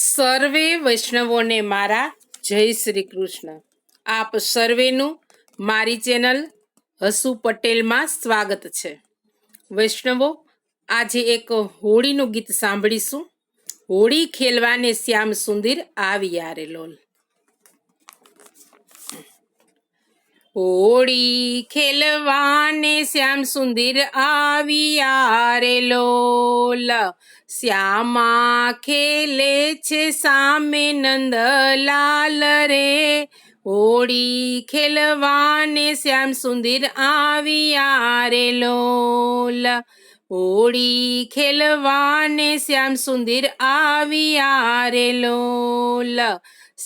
સર્વે વૈષ્ણવોને મારા જય શ્રી કૃષ્ણ. આપ સર્વેનું મારી ચેનલ હસુ પટેલમાં સ્વાગત છે. વૈષ્ણવો, આજે એક હોળીનું ગીત સાંભળીશું. હોળી ખેલવાને શ્યામ સુંદર આવ્યા રે લોલ. હોળી ખેલવાને શ્યામ સુંદર આવ્યા રે લોલ. શ્યામા ખેલે છે સામે નંદલાલ રે. હોળી ખેલવાને શ્યામ સુંદર આવ્યા રે લોલ. હોળી ખેલવાને શ્યામ સુંદર આવ્યા રે લોલ.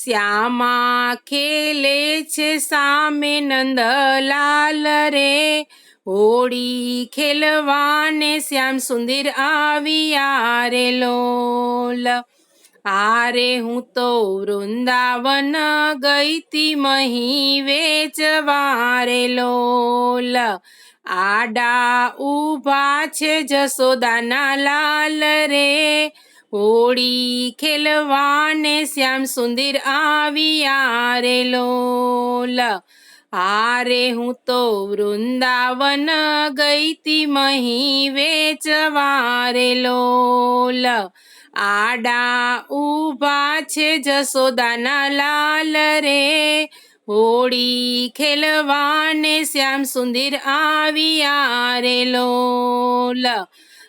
શ્યામા ખેલે છે સામે નંદલાલ રે. હોળી ખેલવાને શ્યામ સુંદર આવ્યા રે લોલ. આરે હું તો વૃંદાવન ગઈ તી મહી વેચવા રે લોલ. આડા ઊભા છે જશોદાના લાલ રે. હોળી ખેલવાને શ્યામ સુંદર આવ્યા રે લોલ. આરે હું તો વૃંદાવન ગઈ તી મહી વેચવા રે લોલ. આડા ઊભા છે જશોદાના લાલ રે. હોળી ખેલવાને શ્યામ સુંદર આવ્યા રે લોલ.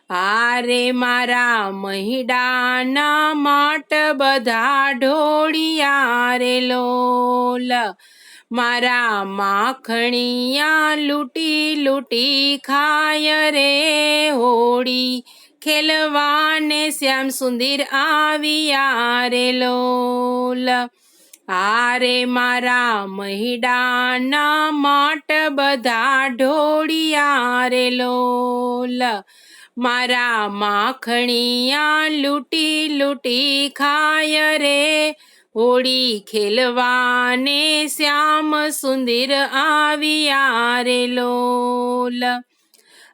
આરે મારા મહિડાના માટ બધા ઢોળિયા રે લોલ. મારા માખણિયા લૂંટી લૂંટી ખાય રે. હોળી ખેલવાને શ્યામ સુંદર આવ્યા રે લોલ. આરે મારા મહિડાના માટ બધા ઢોળિયા રે લોલ. મારા માખણિયા લૂંટી લૂંટી ખાય રે. હોળી ખેલવાને શ્યામ સુંદર આવ્યા રે લોલ.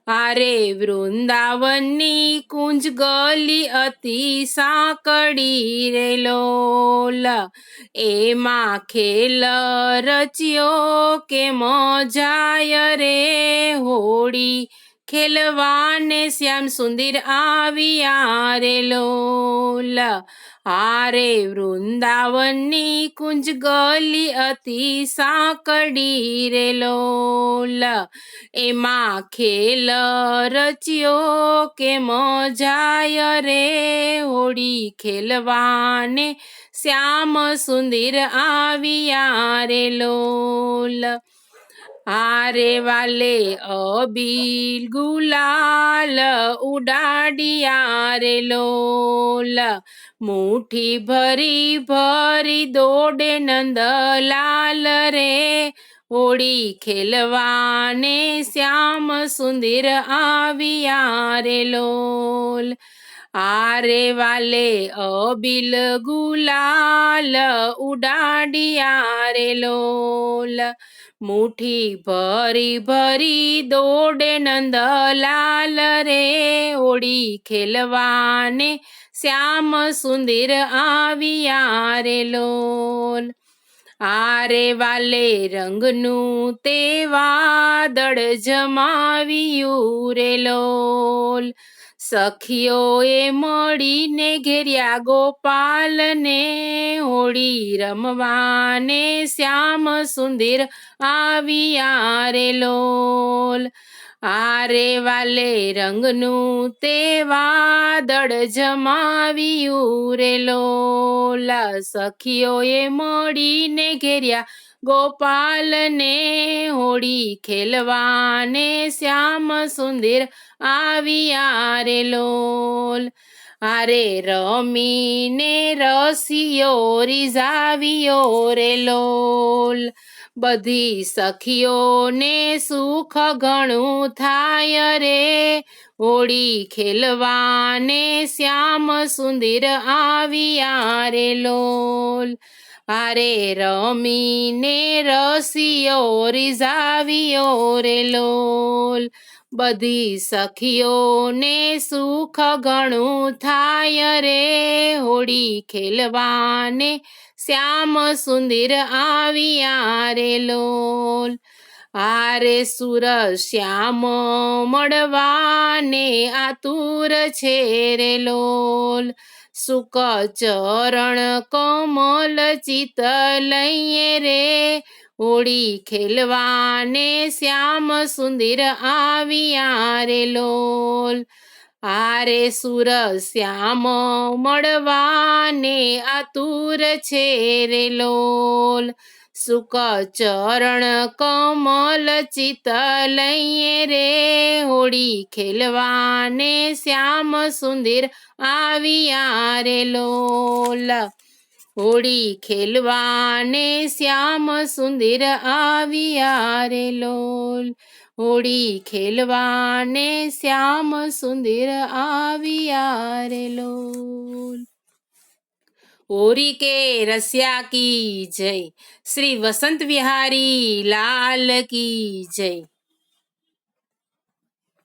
આરે વૃંદાવનની કુંજ ગલી અતિ સાંકડી રે લોલ. એમાં ખેલ રચ્યો કે મજાય રે. હોળી ખેલવાને શ્યામ સુંદર આવ્યા રે લોલ. આરે વૃંદાવનની કુંજ ગલી અતિ સાંકડી રે લોલ. એમાં ખેલ રચ્યો કે મજાય રે. હોળી ખેલવાને શ્યામ સુંદર આવ્યા રે લોલ. આરે વાલે અબીલ ગુલાલ ઉડાડિયા રે લોલ. મુઠ્ઠી ભરી ભરી દોડે નંદલાલ રે. હોળી ખેલવાને શ્યામ સુંદર આવ્યા રે લોલ. આરે વાલે અબીલ ગુલાલ ઉડાડિયા રે લોલ. મુઠ્ઠી ભરી ભરી દોડે નંદલાલ રે. હોળી ખેલવાને શ્યામ સુંદર આવ્યા રે લોલ. આરે વાલે રંગનું તે વાદળ જમાવ્યું રે લોલ. સખીઓએ મળીને ઘેર્યા ગોપાલને. હોળી રમવાને શ્યામ સુંદર આવ્યા રે લોલ. આરે વાલે રંગનું તે વાદળ જમાવ્યું રે લોલ. સખીઓએ મળીને ઘેર્યા ગોપાલને. હોળી ખેલવાને શ્યામ સુંદર આવ્યા રે લોલ. આરે રમીને રસિયો રીઝાવ્યો રે લોલ. બધી સખીઓને સુખ ઘણું થાય રે. હોળી ખેલવાને શ્યામ સુંદર આવ્યા રે લોલ. હારે રમીને રસિયો રીઝાવ્યો રે લોલ. બધી સખીઓને સુખ ઘણું થાય રે, હોળી ખેલવાને શ્યામ સુંદર આવ્યા રે લોલ. હારે સુર શ્યામ મળવાને આતુર છે રે લોલ. સુક ચરણ કમલ ચિત લઈએ રે, હોળી ખેલવાને શ્યામ સુંદર આવ્યા રે લોલ. હારે સુર શ્યામ મળવાને આતુર છે રે લોલ. સુક ચરણ કમલ ચિત લઈએ રે, હોળી ખેલવાને શ્યામ સુંદર આવ્યા રે લોલ. હોળી ખેલવાને શ્યામ સુંદર આવ્યા રે લોલ. હોળી ખેલવાને શ્યામ સુંદર આવ્યા રે લોલ. હોરી કે રસિયા કી જય, શ્રી વસંત વિહારી લાલ કી જય.